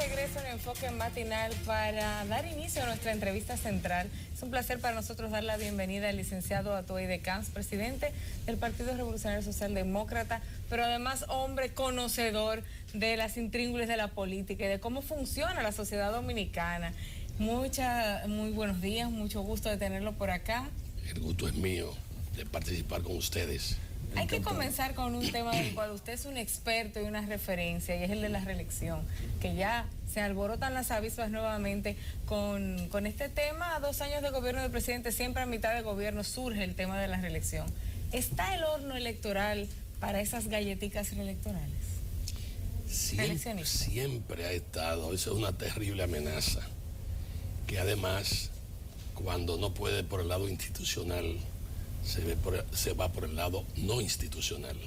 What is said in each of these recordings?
regreso en Enfoque Matinal para dar inicio a nuestra entrevista central. Es un placer para nosotros dar la bienvenida al licenciado Atoide Camps, presidente del Partido Revolucionario Socialdemócrata, pero además hombre conocedor de las intríngulis de la política y de cómo funciona la sociedad dominicana. Muy buenos días, mucho gusto de tenerlo por acá. El gusto es mío de participar con ustedes. Hay que comenzar con un tema del cual usted es un experto y una referencia, y es el de la reelección, que ya se alborotan las avispas nuevamente con este tema. A 2 años de gobierno del presidente, siempre a mitad de gobierno surge el tema de la reelección. ¿Está el horno electoral para esas galletitas reelectorales? Siempre ha estado. Esa es una terrible amenaza, que además, cuando no puede por el lado institucional, se va por el lado no institucional.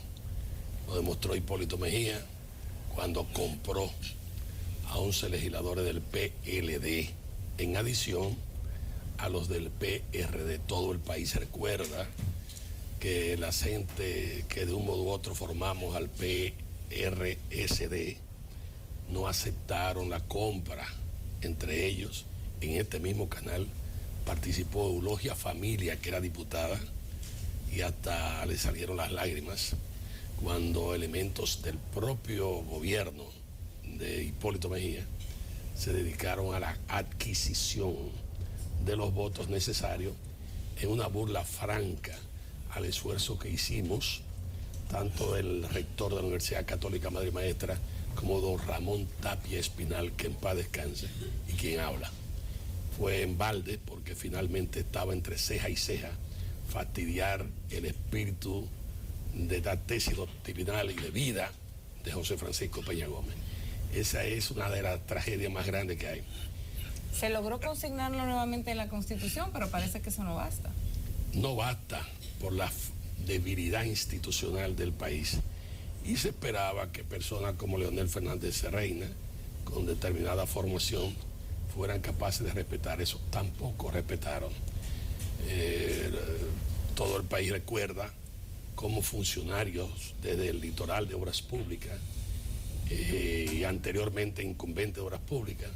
Lo demostró Hipólito Mejía cuando compró a 11 legisladores del PLD, en adición a los del PRD. Todo el país recuerda que la gente que de un modo u otro formamos al PRSD no aceptaron la compra. Entre ellos, en este mismo canal, participó Eulogia Familia, que era diputada, y hasta le salieron las lágrimas cuando elementos del propio gobierno de Hipólito Mejía se dedicaron a la adquisición de los votos necesarios en una burla franca al esfuerzo que hicimos, tanto del rector de la Universidad Católica Madre y Maestra como don Ramón Tapia Espinal, que en paz descanse, y quien habla. Fue en balde porque finalmente estaba entre ceja y ceja fastidiar el espíritu de la tesis doctrinal y de vida de José Francisco Peña Gómez. Esa es una de las tragedias más grandes que hay. Se logró consignarlo nuevamente en la Constitución, pero parece que eso no basta. No basta por la debilidad institucional del país. Y se esperaba que personas como Leonel Fernández Reina, con determinada formación, fueran capaces de respetar eso. Tampoco respetaron. Todo el país recuerda cómo funcionarios desde el litoral de Obras Públicas y anteriormente incumbentes de Obras Públicas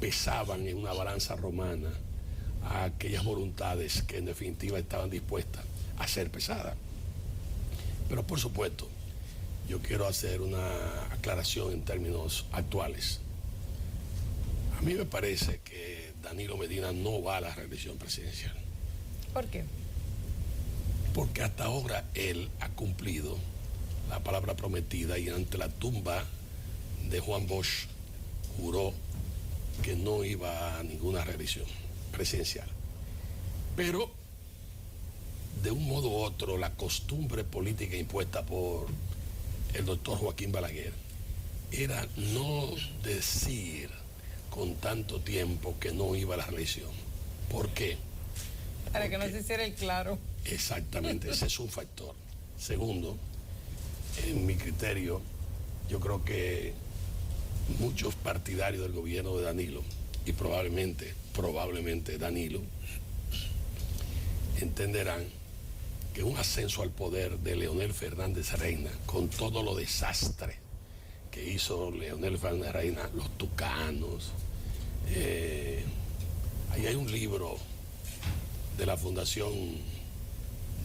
pesaban en una balanza romana a aquellas voluntades que en definitiva estaban dispuestas a ser pesadas. Pero por supuesto, yo quiero hacer una aclaración en términos actuales. A mí me parece que Danilo Medina no va a la reelección presidencial. ¿Por qué? Porque hasta ahora él ha cumplido la palabra prometida y ante la tumba de Juan Bosch juró que no iba a ninguna reelección presidencial. Pero de un modo u otro, la costumbre política impuesta por el doctor Joaquín Balaguer era no decir con tanto tiempo que no iba a la reelección. ¿Por qué? Para que no se hiciera el claro. Exactamente, ese es un factor. Segundo, en mi criterio, yo creo que muchos partidarios del gobierno de Danilo, y probablemente Danilo, entenderán que un ascenso al poder de Leonel Fernández Reina, con todo lo desastre que hizo Leonel Fernández Reina, los tucanos, ahí hay un libro de la Fundación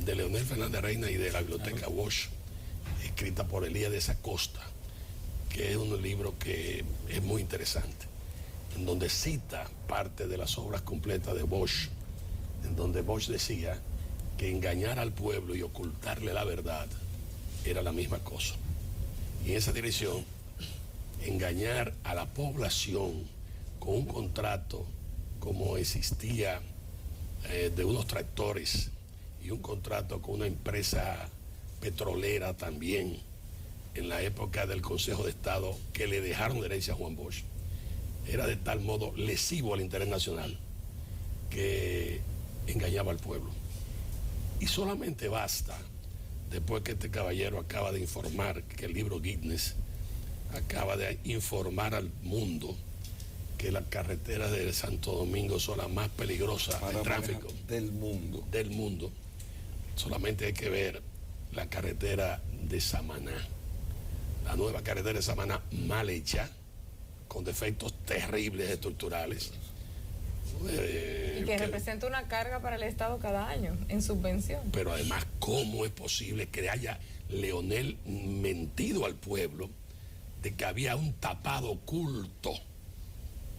de Leonel Fernández Reina y de la Biblioteca Bosch, escrita por Elías Acosta, que es un libro que es muy interesante, en donde cita parte de las obras completas de Bosch, en donde Bosch decía que engañar al pueblo y ocultarle la verdad era la misma cosa. Y en esa dirección, engañar a la población con un contrato como existía de unos tractores y un contrato con una empresa petrolera también en la época del Consejo de Estado, que le dejaron de herencia a Juan Bosch, era de tal modo lesivo al interés nacional que engañaba al pueblo. Y solamente basta, después que este caballero acaba de informar, que el libro Guinness acaba de informar al mundo que las carreteras de Santo Domingo son las más peligrosas de tráfico del mundo. Solamente hay que ver la carretera de Samaná, la nueva carretera de Samaná, mal hecha, con defectos terribles estructurales. Y que representa una carga para el Estado cada año en subvención. Pero además, ¿cómo es posible que haya Leonel mentido al pueblo de que había un tapado oculto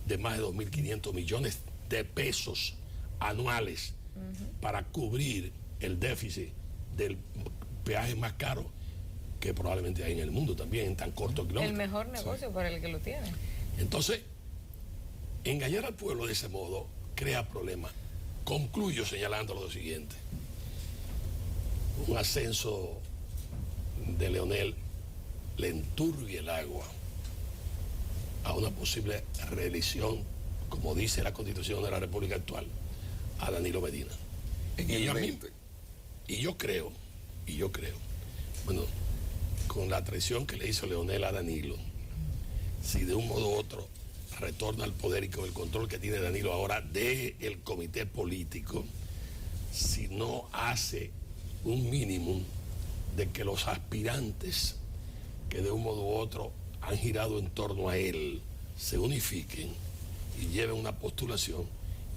de más de 2.500 millones de pesos anuales para cubrir el déficit del peaje más caro que probablemente hay en el mundo también, en tan corto kilómetro? El mejor negocio para el que lo tiene. Entonces, engañar al pueblo de ese modo crea problemas. Concluyo señalando lo siguiente. Un ascenso de Leonel le enturbia el agua a una posible reelección, como dice la Constitución de la República actual, a Danilo Medina. Y yo creo, bueno, con la traición que le hizo Leonel a Danilo, si de un modo u otro retorna al poder y con el control que tiene Danilo ahora del comité político, si no hace un mínimo de que los aspirantes que de un modo u otro han girado en torno a él se unifiquen y lleven una postulación,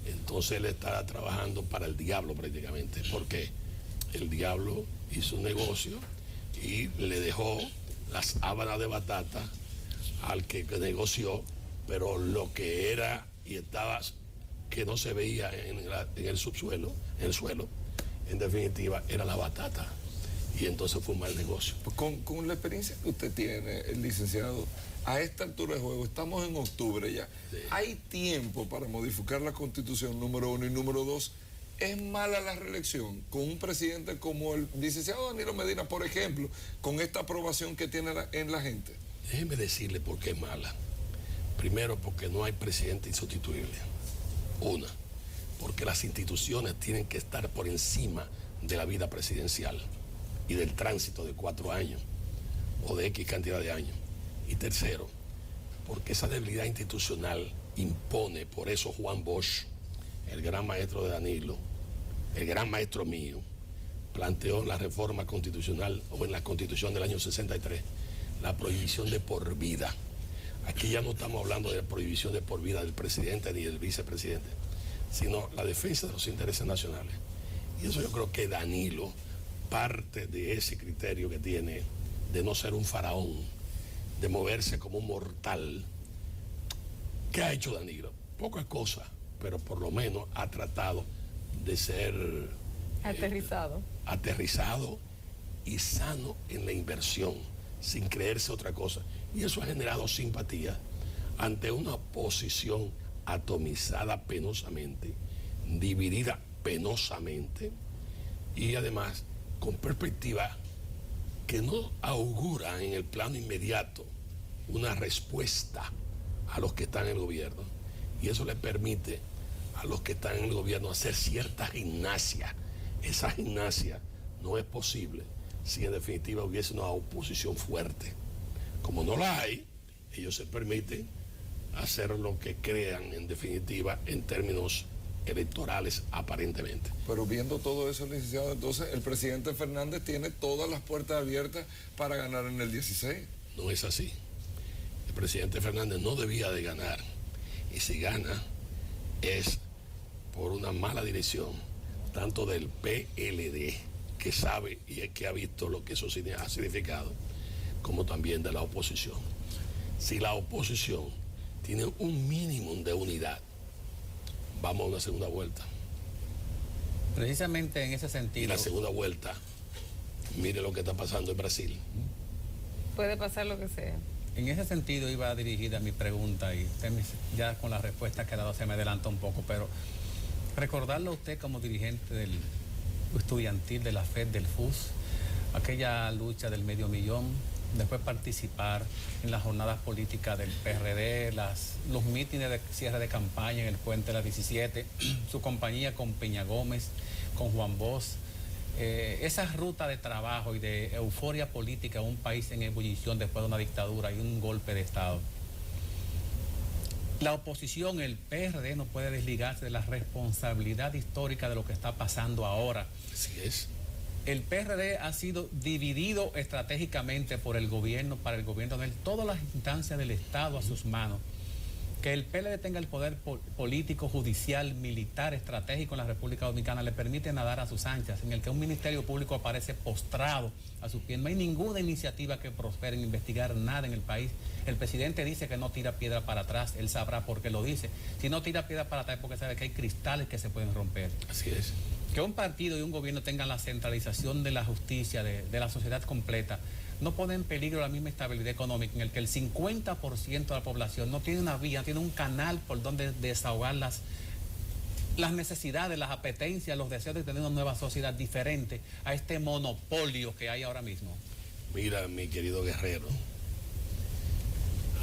entonces él estará trabajando para el diablo prácticamente, porque el diablo hizo un negocio y le dejó las hábanas de batata al que negoció, pero lo que era y estaba que no se veía en el subsuelo, en el suelo, en definitiva era la batata, y entonces fue un mal negocio. Pues con la experiencia que usted tiene, el licenciado, a esta altura de juego, estamos en octubre ya, sí. ¿Hay tiempo para modificar la Constitución, número 1, y número 2? ¿Es mala la reelección con un presidente como el licenciado Danilo Medina, por ejemplo, con esta aprobación que tiene en la gente? Déjeme decirle por qué es mala. Primero, porque no hay presidente insustituible. Una, porque las instituciones tienen que estar por encima de la vida presidencial y del tránsito de 4 años o de X cantidad de años. Y tercero, porque esa debilidad institucional impone, por eso Juan Bosch, el gran maestro de Danilo, el gran maestro mío, planteó en la reforma constitucional o en la Constitución del año 63 la prohibición de por vida. Aquí ya no estamos hablando de la prohibición de por vida del presidente ni del vicepresidente, sino la defensa de los intereses nacionales. Y eso yo creo que Danilo, parte de ese criterio que tiene de no ser un faraón, de moverse como un mortal. ¿Qué ha hecho Danilo? Pocas cosas, pero por lo menos ha tratado de ser aterrizado y sano en la inversión, sin creerse otra cosa. Y eso ha generado simpatía ante una oposición atomizada penosamente, dividida penosamente, y además con perspectiva que no augura en el plano inmediato una respuesta a los que están en el gobierno. Y eso le permite a los que están en el gobierno hacer cierta gimnasia. Esa gimnasia no es posible si en definitiva hubiese una oposición fuerte. Como no la hay, ellos se permiten hacer lo que crean en definitiva en términos electorales aparentemente. Pero viendo todo eso, licenciado, entonces el presidente Fernández tiene todas las puertas abiertas para ganar en el 16. No es así. El presidente Fernández no debía de ganar, y si gana es por una mala dirección, tanto del PLD, que sabe y que ha visto lo que eso ha significado, como también de la oposición. Si la oposición tiene un mínimo de unidad, vamos a una segunda vuelta. Precisamente en ese sentido. Y la segunda vuelta, mire lo que está pasando en Brasil. Puede pasar lo que sea. En ese sentido iba dirigida mi pregunta, y usted ya con la respuesta que ha dado se me adelanta un poco, pero recordarlo a usted como dirigente del estudiantil de la FED, del FUS, aquella lucha del medio millón, después participar en las jornadas políticas del PRD, los mítines de cierre de campaña en el Puente de la 17, su compañía con Peña Gómez, con Juan Bosch, esa ruta de trabajo y de euforia política en un país en ebullición después de una dictadura y un golpe de Estado. La oposición, el PRD, no puede desligarse de la responsabilidad histórica de lo que está pasando ahora. Así es. El PRD ha sido dividido estratégicamente por el gobierno, para el gobierno de todas las instancias del Estado a sus manos. Que el PLD tenga el poder político, judicial, militar, estratégico en la República Dominicana le permite nadar a sus anchas, en el que un ministerio público aparece postrado a sus pies. No hay ninguna iniciativa que prospere en investigar nada en el país. El presidente dice que no tira piedra para atrás, él sabrá por qué lo dice. Si no tira piedra para atrás es porque sabe que hay cristales que se pueden romper. Así es. Que un partido y un gobierno tengan la centralización de la justicia, de la sociedad completa, no pone en peligro la misma estabilidad económica, en el que el 50% de la población no tiene una vía, tiene un canal por donde desahogar las necesidades, las apetencias, los deseos de tener una nueva sociedad diferente a este monopolio que hay ahora mismo. Mira, mi querido Guerrero,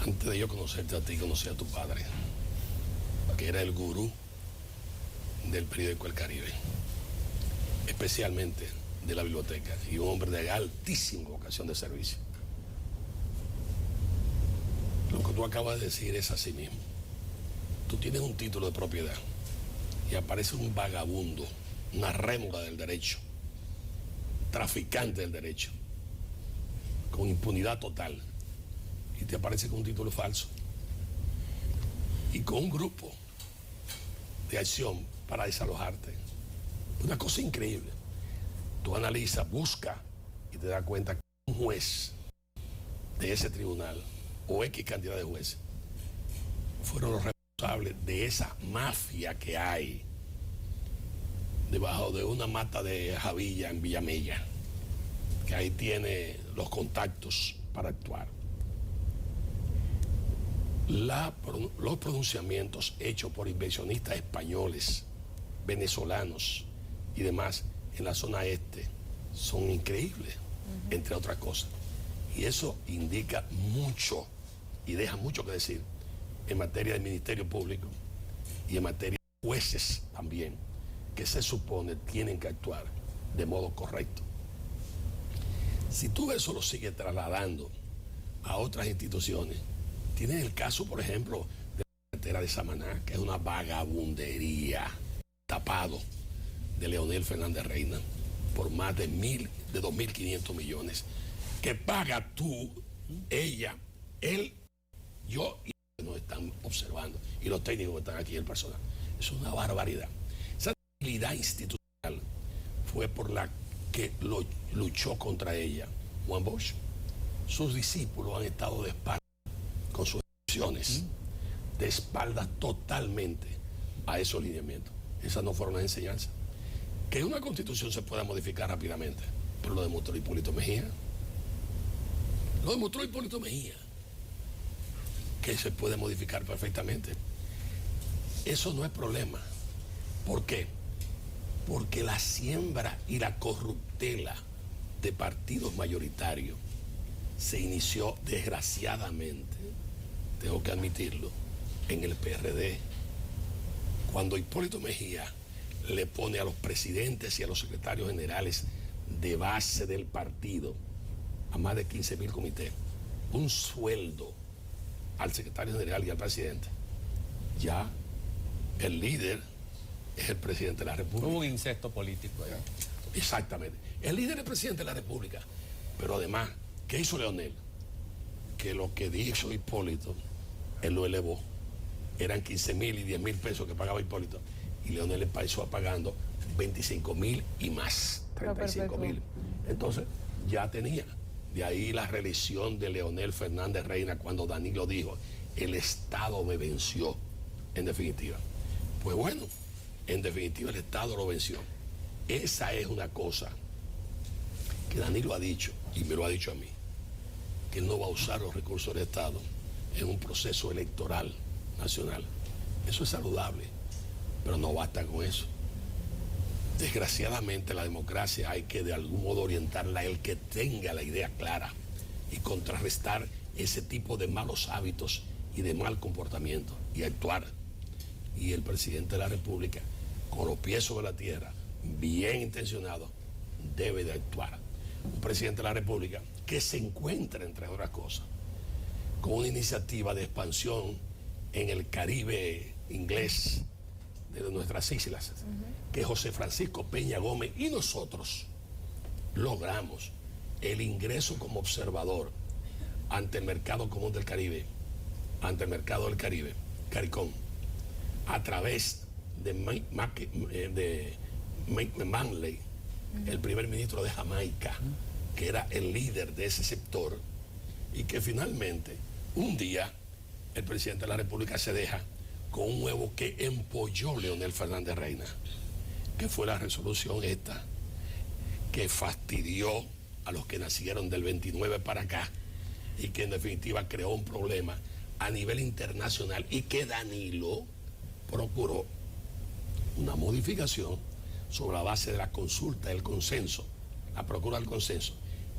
antes de yo conocerte a ti, conocí a tu padre, que era el gurú del periódico El Caribe, especialmente de la biblioteca, y un hombre de altísima vocación de servicio. Lo que tú acabas de decir es así mismo. Tú tienes un título de propiedad y aparece un vagabundo, una rémora del derecho, traficante del derecho, con impunidad total, y te aparece con un título falso y con un grupo de acción para desalojarte. Una cosa increíble. Tú analizas, buscas y te das cuenta que un juez de ese tribunal o X cantidad de jueces fueron los responsables de esa mafia que hay debajo de una mata de Javilla en Villamella, que ahí tiene los contactos para actuar. Los pronunciamientos hechos por inversionistas españoles, venezolanos y demás en la zona este son increíbles, entre otras cosas. Y eso indica mucho y deja mucho que decir en materia del Ministerio Público y en materia de jueces también, que se supone tienen que actuar de modo correcto. Si tú eso lo sigues trasladando a otras instituciones, tienes el caso, por ejemplo, de la carretera de Samaná, que es una vagabundería, tapado, de Leonel Fernández Reina, por más de 2.500 millones, que paga tú, ella, él, yo, y nos están observando, y los técnicos que están aquí, el personal. Es una barbaridad. Esa debilidad institucional fue por la que luchó contra ella Juan Bosch. Sus discípulos han estado de espaldas con sus decisiones, de espaldas totalmente a esos lineamientos. Esas no fueron las enseñanzas. Que una constitución se pueda modificar rápidamente, pero lo demostró Hipólito Mejía. Lo demostró Hipólito Mejía, que se puede modificar perfectamente. Eso no es problema. ¿Por qué? Porque la siembra y la corruptela de partidos mayoritarios se inició desgraciadamente, tengo que admitirlo, en el PRD. Cuando Hipólito Mejía le pone a los presidentes y a los secretarios generales de base del partido, a más de 15.000 comités, un sueldo al secretario general y al presidente, ya el líder es el presidente de la República. Hubo un incesto político allá. Exactamente. El líder es el presidente de la República. Pero además, ¿qué hizo Leonel? Que lo que dijo Hipólito, él lo elevó. Eran 15.000 y 10.000 pesos que pagaba Hipólito. Y Leonel empezó pagando 25.000 y más, 35.000. Entonces, ya tenía. De ahí la reelección de Leonel Fernández Reina cuando Danilo dijo, el Estado me venció, en definitiva. Pues bueno, en definitiva el Estado lo venció. Esa es una cosa que Danilo ha dicho, y me lo ha dicho a mí, que no va a usar los recursos del Estado en un proceso electoral nacional. Eso es saludable, pero no basta con eso. Desgraciadamente la democracia hay que de algún modo orientarla el que tenga la idea clara y contrarrestar ese tipo de malos hábitos y de mal comportamiento y actuar. Y el presidente de la República, con los pies sobre la tierra, bien intencionado, debe de actuar. Un presidente de la República que se encuentra, entre otras cosas, con una iniciativa de expansión en el Caribe inglés de nuestras islas, que José Francisco Peña Gómez y nosotros logramos el ingreso como observador ante el mercado común del Caribe, ante el mercado del Caribe, CARICOM, a través de Manley, el primer ministro de Jamaica, que era el líder de ese sector, y que finalmente, un día, el presidente de la República se deja con un huevo que empolló Leonel Fernández Reina, que fue la resolución esta, que fastidió a los que nacieron del 29 para acá, y que en definitiva creó un problema a nivel internacional, y que Danilo procuró una modificación sobre la base de la consulta del consenso, la procura del consenso,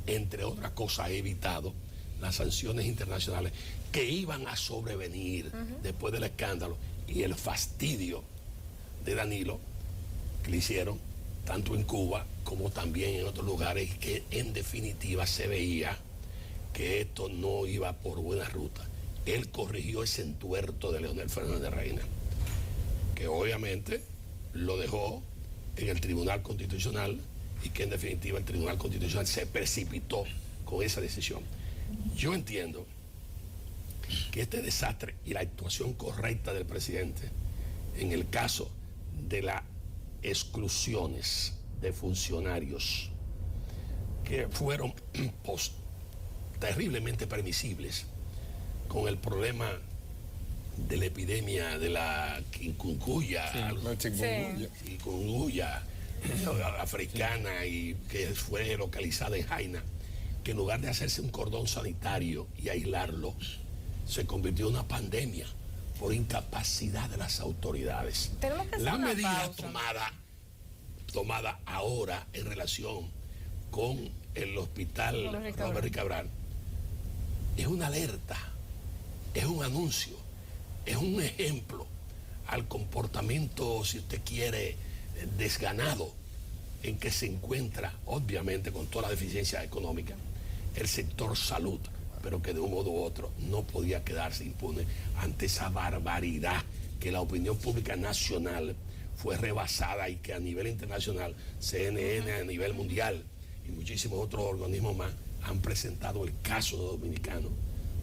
entre otras cosas ha evitado las sanciones internacionales que iban a sobrevenir después del escándalo y el fastidio de Danilo que le hicieron tanto en Cuba como también en otros lugares, que en definitiva se veía que esto no iba por buena ruta. Él corrigió ese entuerto de Leonel Fernández Reina, que obviamente lo dejó en el Tribunal Constitucional, y que en definitiva el Tribunal Constitucional se precipitó con esa decisión. Yo entiendo que este desastre y la actuación correcta del presidente en el caso de las exclusiones de funcionarios que fueron terriblemente permisibles con el problema de la epidemia de la chikungunya africana, y que fue localizada en Jaina, que en lugar de hacerse un cordón sanitario y aislarlo, se convirtió en una pandemia por incapacidad de las autoridades. La medida tomada ahora en relación con el hospital Robert Cabral es una alerta, es un anuncio, es un ejemplo al comportamiento, si usted quiere, desganado en que se encuentra, obviamente con toda la deficiencia económica, el sector salud, pero que de un modo u otro no podía quedarse impune ante esa barbaridad que la opinión pública nacional fue rebasada, y que a nivel internacional, CNN a nivel mundial y muchísimos otros organismos más han presentado el caso dominicano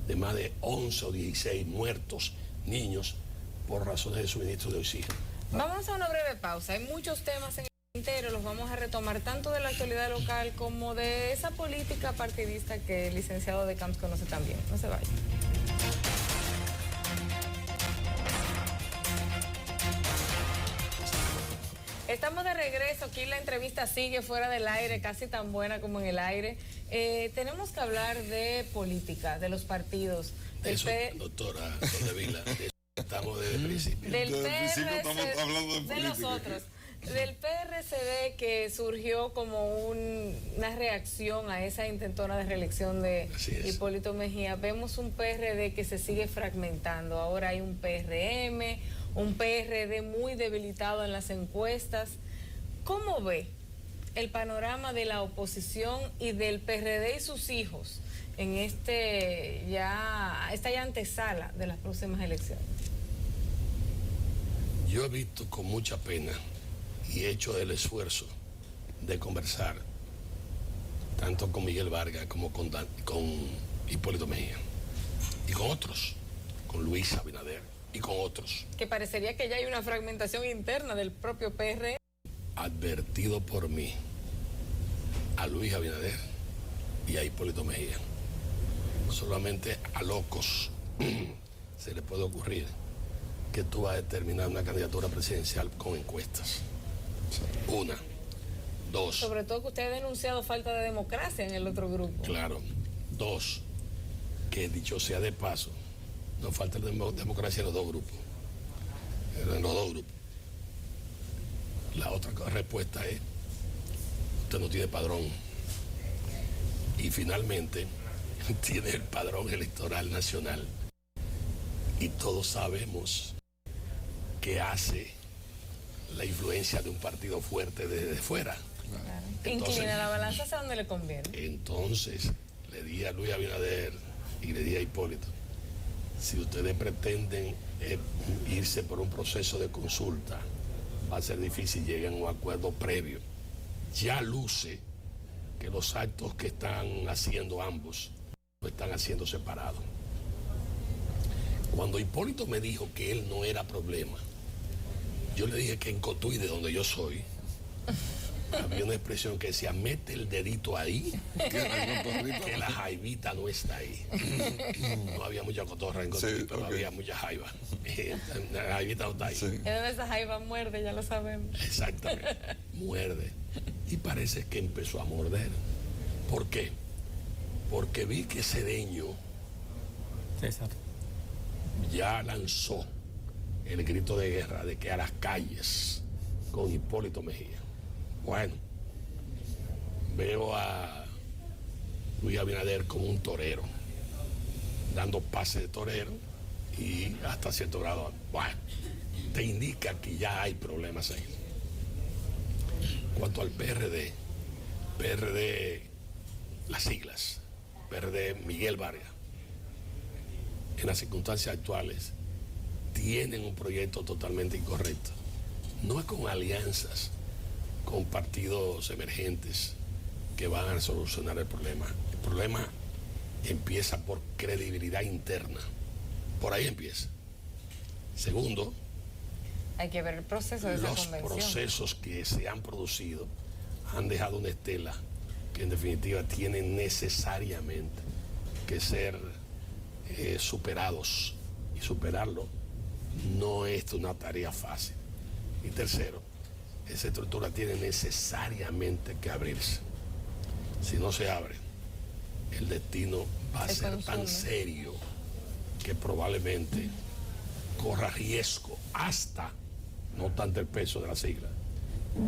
de más de 11 o 16 muertos niños por razones de suministro de oxígeno. Vamos a una breve pausa. Hay muchos temas en el tintero, los vamos a retomar tanto de la actualidad local como de esa política partidista que el licenciado de Camps conoce también. No se vayan. Estamos de regreso, aquí la entrevista sigue fuera del aire, casi tan buena como en el aire. Tenemos que hablar de política, de los partidos. Doctora Soldevila, estamos desde el principio. Del principio estamos hablando de política. De los otros. Del PRCD, que surgió como una reacción a esa intentona de reelección de Hipólito Mejía. Vemos un PRD que se sigue fragmentando. Ahora hay un PRM, un PRD muy debilitado en las encuestas. ¿Cómo ve el panorama de la oposición y del PRD y sus hijos en esta ya antesala de las próximas elecciones? Yo he visto con mucha pena y he hecho el esfuerzo de conversar tanto con Miguel Vargas como con Hipólito Mejía, y con otros, con Luis Abinader y con otros. Que parecería que ya hay una fragmentación interna del propio PRM. Advertido por mí a Luis Abinader y a Hipólito Mejía. Solamente a locos se le puede ocurrir que tú vas a determinar una candidatura presidencial con encuestas. Una. Dos. Sobre todo que usted ha denunciado falta de democracia en el otro grupo. Claro. Dos, que dicho sea de paso, no falta democracia en los dos grupos. En los dos grupos. La otra respuesta es, usted no tiene padrón. Y finalmente, tiene el padrón electoral nacional. Y todos sabemos qué hace la influencia de un partido fuerte desde fuera. Claro. Inclina la balanza hacia donde le conviene. Entonces, le di a Luis Abinader y le di a Hipólito, si ustedes pretenden irse por un proceso de consulta, va a ser difícil llegar a un acuerdo previo. Ya luce que los actos que están haciendo ambos lo están haciendo separados. Cuando Hipólito me dijo que él no era problema, yo le dije que en Cotuí, de donde yo soy, había una expresión que decía, mete el dedito ahí, que la jaivita no está ahí. No había mucha cotorra en Cotuí, pero había mucha jaiva. La jaivita no está ahí. Es donde esa jaiva muerde, ya lo sabemos. Exactamente, muerde. Y parece que empezó a morder. ¿Por qué? Porque vi que Cedeño César. ya lanzó el grito de guerra de que a las calles con Hipólito Mejía. Bueno, veo a Luis Abinader como un torero, dando pases de torero y hasta cierto grado, bueno, te indica que ya hay problemas ahí. Cuanto al PRD, las siglas, PRD Miguel Vargas, en las circunstancias actuales, tienen un proyecto totalmente incorrecto. No es con alianzas, con partidos emergentes que van a solucionar el problema. El problema empieza por credibilidad interna. Por ahí empieza. Segundo, hay que ver el proceso de esa convención. Los procesos que se han producido han dejado una estela que en definitiva tienen necesariamente que ser superados. Y superarlo no es una tarea fácil. Y tercero, esa estructura tiene necesariamente que abrirse. Si no se abre, el destino va a ser tan serio que probablemente corra riesgo hasta, no tanto el peso de la sigla,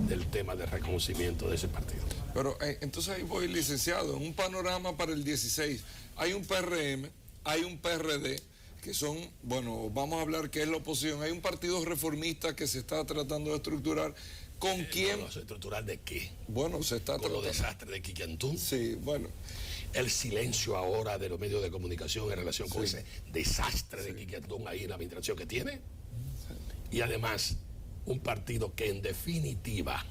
del tema de reconocimiento de ese partido. Pero entonces ahí voy, licenciado, en un panorama para el 16, hay un PRM, hay un PRD, que son, bueno, vamos a hablar qué es la oposición, hay un partido reformista que se está tratando de estructurar. ¿Con quién? No, ¿estructural de qué? Bueno, se está con los desastres de Quiquentún. Sí, bueno. El silencio ahora de los medios de comunicación en relación con ese desastre de Quiquentún ahí en la administración que tiene. Y además, un partido que en definitiva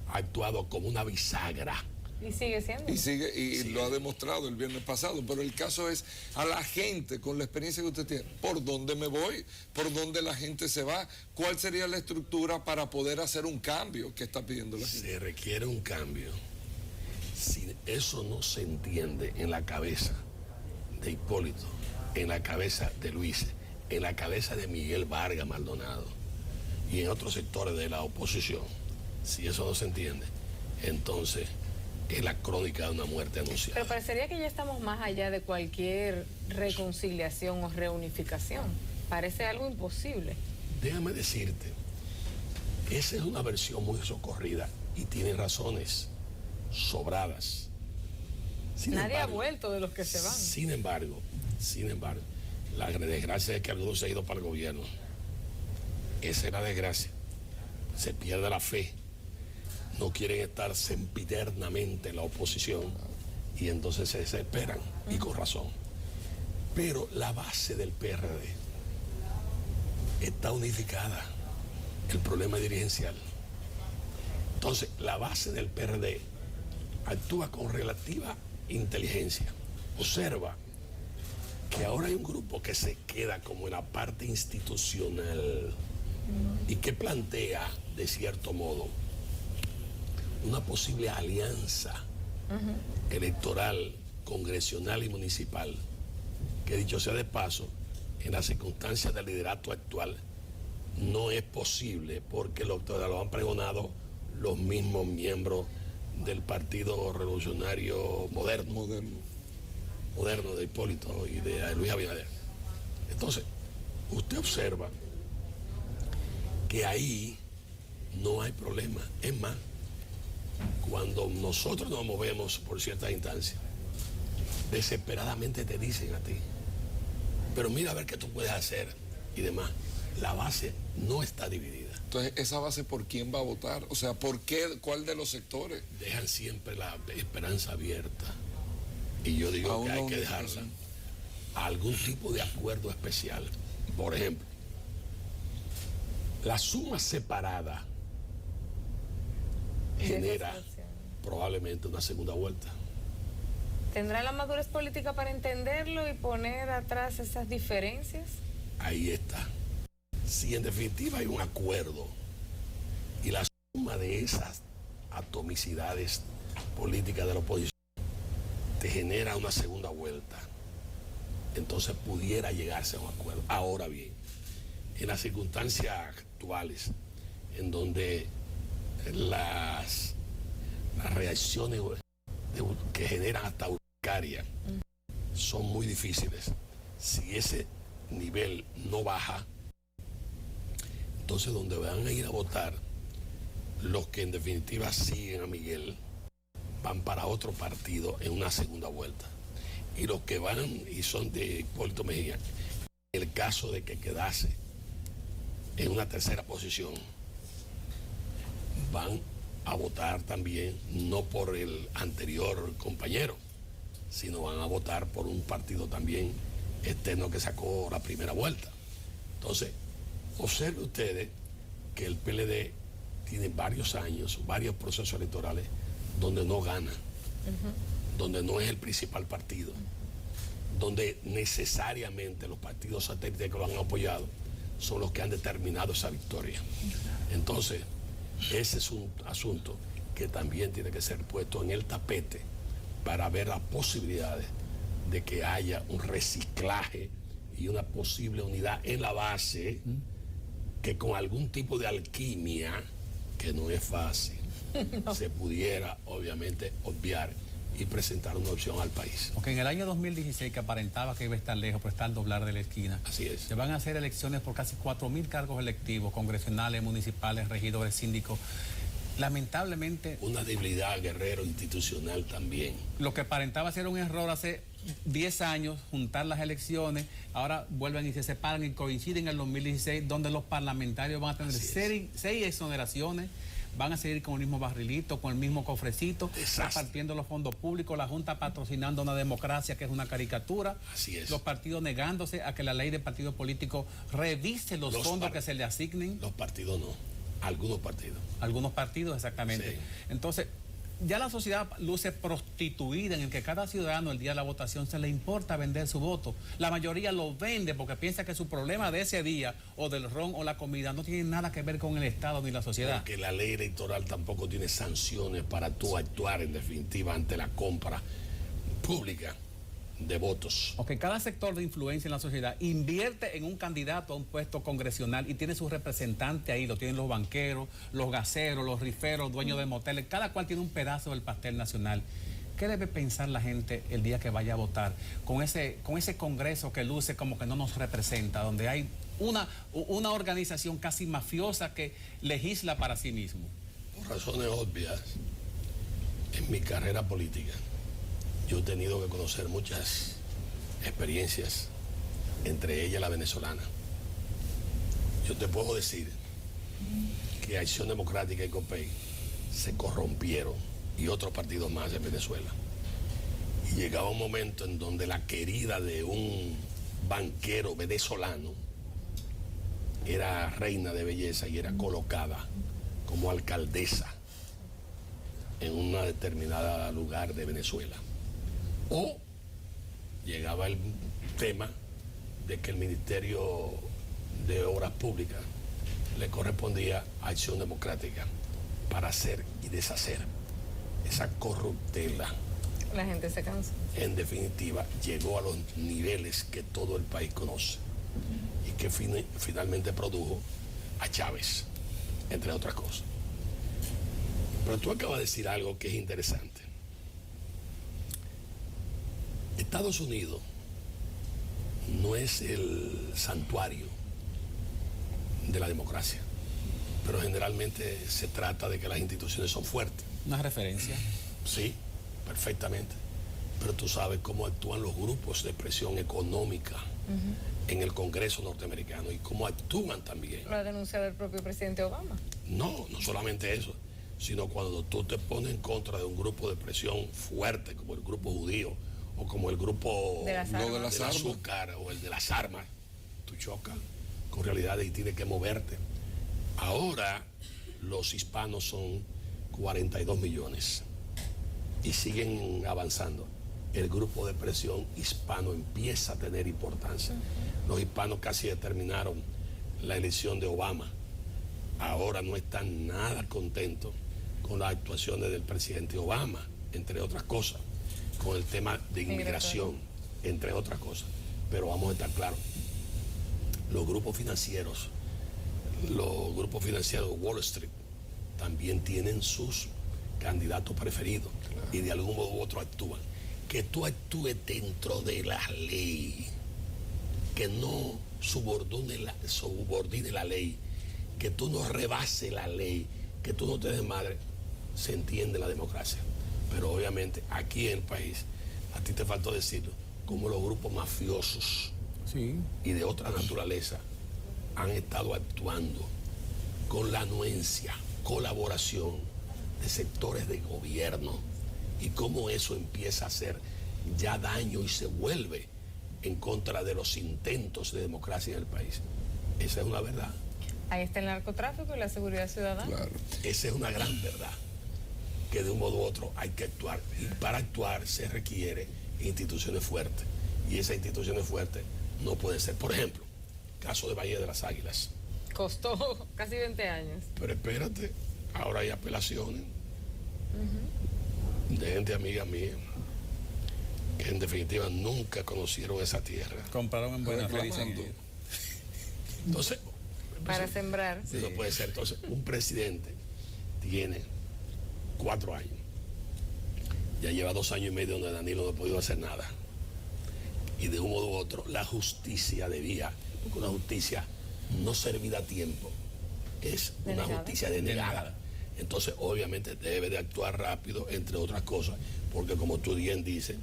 ha actuado como una bisagra. Y sigue siendo. Y lo ha demostrado el viernes pasado. Pero el caso es a la gente, con la experiencia que usted tiene, ¿por dónde me voy? ¿Por dónde la gente se va? ¿Cuál sería la estructura para poder hacer un cambio que está pidiendo la gente? Se requiere un cambio. Si eso no se entiende en la cabeza de Hipólito, en la cabeza de Luis, en la cabeza de Miguel Vargas Maldonado y en otros sectores de la oposición, si eso no se entiende, entonces es la crónica de una muerte anunciada. Pero parecería que ya estamos más allá de cualquier reconciliación o reunificación. Parece algo imposible. Déjame decirte, esa es una versión muy socorrida y tiene razones sobradas. Nadie ha vuelto de los que se van. Sin embargo, la desgracia es que algunos se han ido para el gobierno. Esa es la desgracia. Se pierde la fe. No quieren estar sempiternamente en la oposición y entonces se desesperan, y con razón. Pero la base del PRD está unificada, el problema dirigencial. Entonces, la base del PRD actúa con relativa inteligencia. Observa que ahora hay un grupo que se queda como en la parte institucional y que plantea, de cierto modo, una posible alianza electoral, congresional y municipal, que dicho sea de paso, en las circunstancias del liderato actual no es posible porque lo han pregonado los mismos miembros del Partido Revolucionario Moderno de Hipólito y de Luis Abinader. Entonces, usted observa que ahí no hay problema. Es más, cuando nosotros nos movemos por ciertas instancias, desesperadamente te dicen a ti, pero mira a ver qué tú puedes hacer y demás. La base no está dividida. Entonces, ¿esa base por quién va a votar? O sea, ¿por qué? ¿Cuál de los sectores? Dejan siempre la esperanza abierta. Y yo digo que hay que dejarla a algún tipo de acuerdo especial. Por ejemplo, la suma separada genera probablemente una segunda vuelta. ¿Tendrá la madurez política para entenderlo y poner atrás esas diferencias? ahí está. Si en definitiva hay un acuerdo y la suma de esas atomicidades políticas de la oposición te genera una segunda vuelta, entonces pudiera llegarse a un acuerdo. Ahora bien, en las circunstancias actuales, en donde las reacciones que generan hasta urticaria son muy difíciles, si ese nivel no baja, entonces donde van a ir a votar los que en definitiva siguen a Miguel van para otro partido en una segunda vuelta, y los que van y son de Hipólito Mejía, en el caso de que quedase en una tercera posición, van a votar también no por el anterior compañero, sino van a votar por un partido también externo que sacó la primera vuelta. Entonces, observen ustedes que el PLD tiene varios años, varios procesos electorales donde no gana, donde no es el principal partido, donde necesariamente los partidos satélites que lo han apoyado son los que han determinado esa victoria. Entonces, ese es un asunto que también tiene que ser puesto en el tapete para ver las posibilidades de que haya un reciclaje y una posible unidad en la base, que con algún tipo de alquimia, que no es fácil, no, se pudiera obviamente obviar y presentar una opción al país. Porque en el año 2016, que aparentaba que iba a estar lejos, pero está al doblar de la esquina. Así es. Se van a hacer elecciones por casi 4.000 cargos electivos, congresionales, municipales, regidores, síndicos. Lamentablemente... una debilidad, Guerrero, institucional también. Lo que aparentaba ser un error hace 10 años, juntar las elecciones, ahora vuelven y se separan y coinciden en el 2016, donde los parlamentarios van a tener 6 exoneraciones, van a seguir con el mismo barrilito, con el mismo cofrecito, repartiendo los fondos públicos, la Junta patrocinando una democracia que es una caricatura. Así es. Los partidos negándose a que la ley de partidos políticos revise los fondos que se le asignen. Los partidos no, algunos partidos. Algunos partidos, exactamente. Sí. Entonces, ya la sociedad luce prostituida en el que cada ciudadano el día de la votación se le importa vender su voto. La mayoría lo vende porque piensa que su problema de ese día o del ron o la comida no tiene nada que ver con el Estado ni la sociedad. Porque la ley electoral tampoco tiene sanciones para tú actuar en definitiva ante la compra pública de votos. Porque cada sector de influencia en la sociedad invierte en un candidato a un puesto congresional y tiene su representante ahí, lo tienen los banqueros, los gaseros, los riferos, dueños de moteles, cada cual tiene un pedazo del pastel nacional. ¿Qué debe pensar la gente el día que vaya a votar con ese Congreso que luce como que no nos representa, donde hay una organización casi mafiosa que legisla para sí mismo? Por razones obvias, en mi carrera política, yo he tenido que conocer muchas experiencias, entre ellas la venezolana. Yo te puedo decir que Acción Democrática y COPEI se corrompieron, y otros partidos más en Venezuela. Y llegaba un momento en donde la querida de un banquero venezolano era reina de belleza y era colocada como alcaldesa en una determinada lugar de Venezuela. O llegaba el tema de que el Ministerio de Obras Públicas le correspondía a Acción Democrática para hacer y deshacer esa corruptela. La gente se cansa. En definitiva, llegó a los niveles que todo el país conoce y que finalmente produjo a Chávez, entre otras cosas. Pero tú acabas de decir algo que es interesante. Estados Unidos no es el santuario de la democracia, pero generalmente se trata de que las instituciones son fuertes. Una referencia. Sí, perfectamente. Pero tú sabes cómo actúan los grupos de presión económica en el Congreso norteamericano y cómo actúan también. Lo ha denunciado el propio presidente Obama. No solamente eso, sino cuando tú te pones en contra de un grupo de presión fuerte, como el grupo judío, o como el grupo de las del azúcar o el de las armas, tú chocas con realidades y tienes que moverte. Ahora los hispanos son 42 millones y siguen avanzando. el grupo de presión hispano empieza a tener importancia. Los hispanos casi determinaron la elección de Obama. Ahora no están nada contentos con las actuaciones del presidente Obama, entre otras cosas, con el tema de inmigración, entre otras cosas. Pero vamos a estar claros, los grupos financieros de Wall Street también tienen sus candidatos preferidos, claro, y de algún modo u otro actúan. Que tú actúes dentro de la ley, que no subordine la ley, que tú no rebases la ley, que tú no te des madre, se entiende la democracia. Pero obviamente aquí en el país, a ti te faltó decirlo, como los grupos mafiosos, sí, y de otra naturaleza han estado actuando con la anuencia, colaboración de sectores de gobierno, y cómo eso empieza a hacer ya daño y se vuelve en contra de los intentos de democracia en el país. Esa es una verdad. Ahí está el narcotráfico y la seguridad ciudadana. Claro. Esa es una gran verdad, que de un modo u otro hay que actuar. Y para actuar se requiere instituciones fuertes. Y esas instituciones fuertes no pueden ser, por ejemplo, caso de Valle de las Águilas. Costó casi 20 años. Pero espérate, ahora hay apelaciones de gente amiga mía que en definitiva nunca conocieron esa tierra. Compraron en buena fe. Entonces, para sembrar. Sí. No puede ser. Entonces, un presidente tiene 4 años. Ya lleva 2 años y medio donde Danilo no ha podido hacer nada. Y de un modo u otro, la justicia debía, porque una justicia no servida a tiempo, es una justicia denegada. Entonces, obviamente, debe de actuar rápido, entre otras cosas, porque como tú bien dices,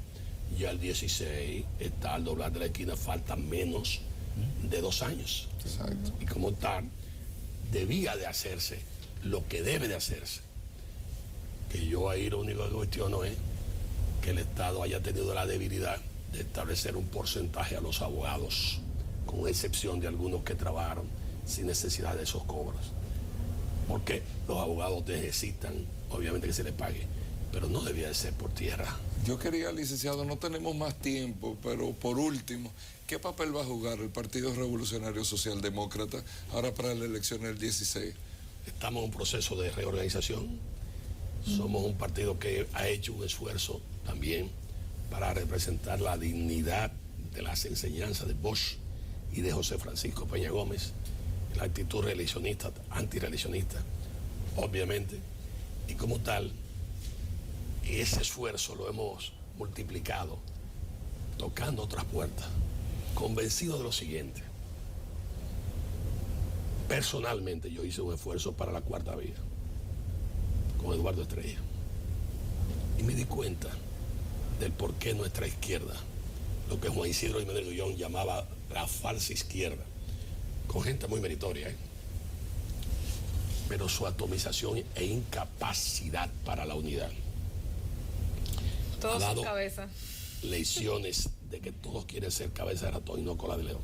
ya el 16 está al doblar de la esquina, faltan menos de 2 años. Exacto. Y como tal, debía de hacerse lo que debe de hacerse. Que yo ahí lo único que cuestiono es que el Estado haya tenido la debilidad de establecer un porcentaje a los abogados, con excepción de algunos que trabajaron sin necesidad de esos cobros. Porque los abogados necesitan, obviamente, que se les pague, pero no debía de ser por tierra. Yo quería, licenciado, no tenemos más tiempo, pero por último, ¿qué papel va a jugar el Partido Revolucionario Socialdemócrata ahora para la elección del 16? Estamos en un proceso de reorganización. Somos un partido que ha hecho un esfuerzo también para representar la dignidad de las enseñanzas de Bosch y de José Francisco Peña Gómez, la actitud reeleccionista, antireeleccionista, obviamente, y como tal, ese esfuerzo lo hemos multiplicado, tocando otras puertas, convencido de lo siguiente. Personalmente yo hice un esfuerzo para la Cuarta Vía, con Eduardo Estrella, y me di cuenta del por qué nuestra izquierda, lo que Juan Isidro Jiménez Gullón llamaba la falsa izquierda, con gente muy meritoria, pero su atomización e incapacidad para la unidad todos son cabeza. Lecciones de que todos quieren ser cabeza de ratón y no cola de león.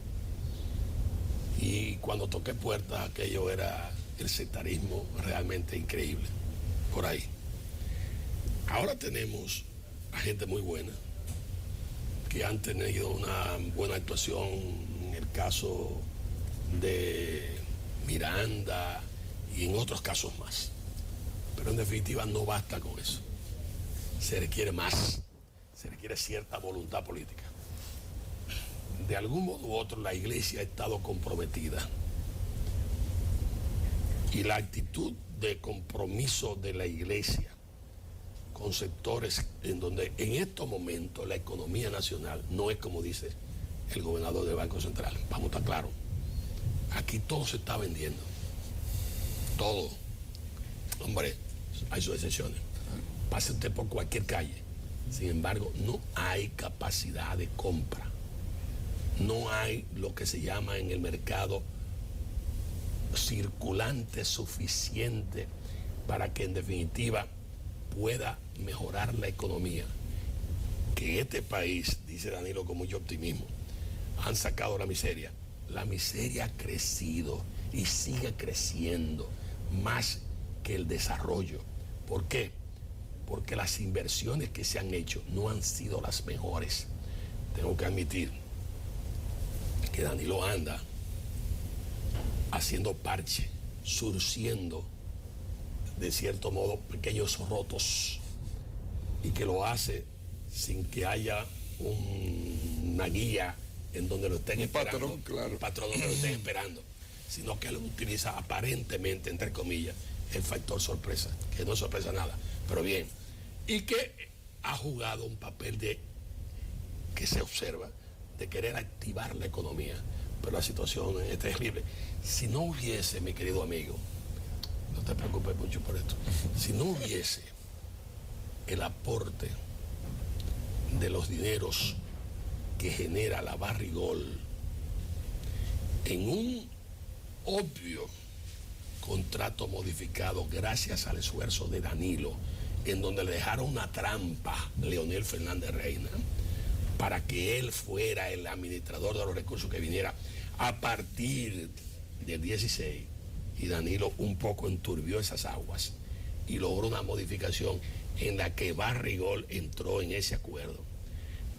Y cuando toqué puertas, aquello era el sectarismo realmente increíble por ahí. Ahora tenemos a gente muy buena que han tenido una buena actuación en el caso de Miranda y en otros casos más. Pero en definitiva no basta con eso. Se requiere más, se requiere cierta voluntad política. De algún modo u otro la iglesia ha estado comprometida. Y la actitud de compromiso de la iglesia con sectores en donde en estos momentos la economía nacional no es como dice el gobernador del Banco Central. Vamos a estar claros. Aquí todo se está vendiendo. Todo. Hombre, hay sus excepciones. Pase usted por cualquier calle. Sin embargo, no hay capacidad de compra. No hay lo que se llama en el mercado circulante suficiente para que en definitiva pueda mejorar la economía. Que este país, dice Danilo con mucho optimismo, han sacado la miseria. La miseria ha crecido y sigue creciendo más que el desarrollo. ¿Por qué? porque las inversiones que se han hecho no han sido las mejores. Tengo que admitir que Danilo anda haciendo parche, surciendo de cierto modo pequeños rotos, y que lo hace sin que haya una guía en donde lo estén esperando, patrón, claro. un patrón donde lo estén esperando, sino que él utiliza aparentemente, entre comillas, el factor sorpresa, que no es sorpresa nada, pero bien, y que ha jugado un papel que se observa, de querer activar la economía, pero la situación es terrible. Si no hubiese, mi querido amigo, no te preocupes mucho por esto, si no hubiese el aporte de los dineros que genera la Barrigol en un obvio contrato modificado gracias al esfuerzo de Danilo, en donde le dejaron una trampa a Leonel Fernández Reina para que él fuera el administrador de los recursos que viniera a partir del 16, y Danilo un poco enturbió esas aguas y logró una modificación en la que Barrigol entró en ese acuerdo.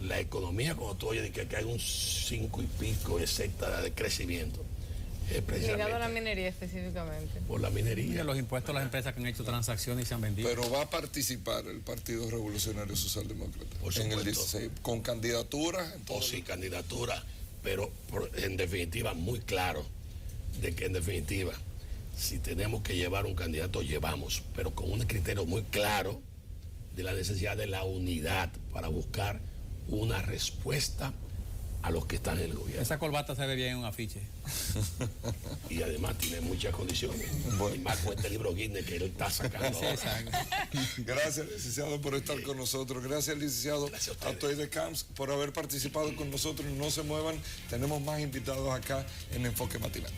La economía, cuando tú oyes que hay un 5 y pico, etcétera, de crecimiento, es precisamente ligado a la minería específicamente. por la minería. Mira, los impuestos a las empresas que han hecho transacciones y se han vendido. Pero va a participar el Partido Revolucionario Socialdemócrata Por en el supuesto. 16, con candidaturas. O sin candidatura, pero en definitiva muy claro de que en definitiva, si tenemos que llevar un candidato, llevamos, pero con un criterio muy claro de la necesidad de la unidad para buscar una respuesta a los que están en el gobierno. Esa corbata se ve bien en un afiche. Y además tiene muchas condiciones. Bueno. Y más con este libro Guinness que él está sacando Sí, ahora. exacto. Gracias, licenciado, por estar con nosotros. Gracias, licenciado Gracias a ustedes. Atoy de Camps, por haber participado con nosotros. No se muevan, tenemos más invitados acá en Enfoque Matinal.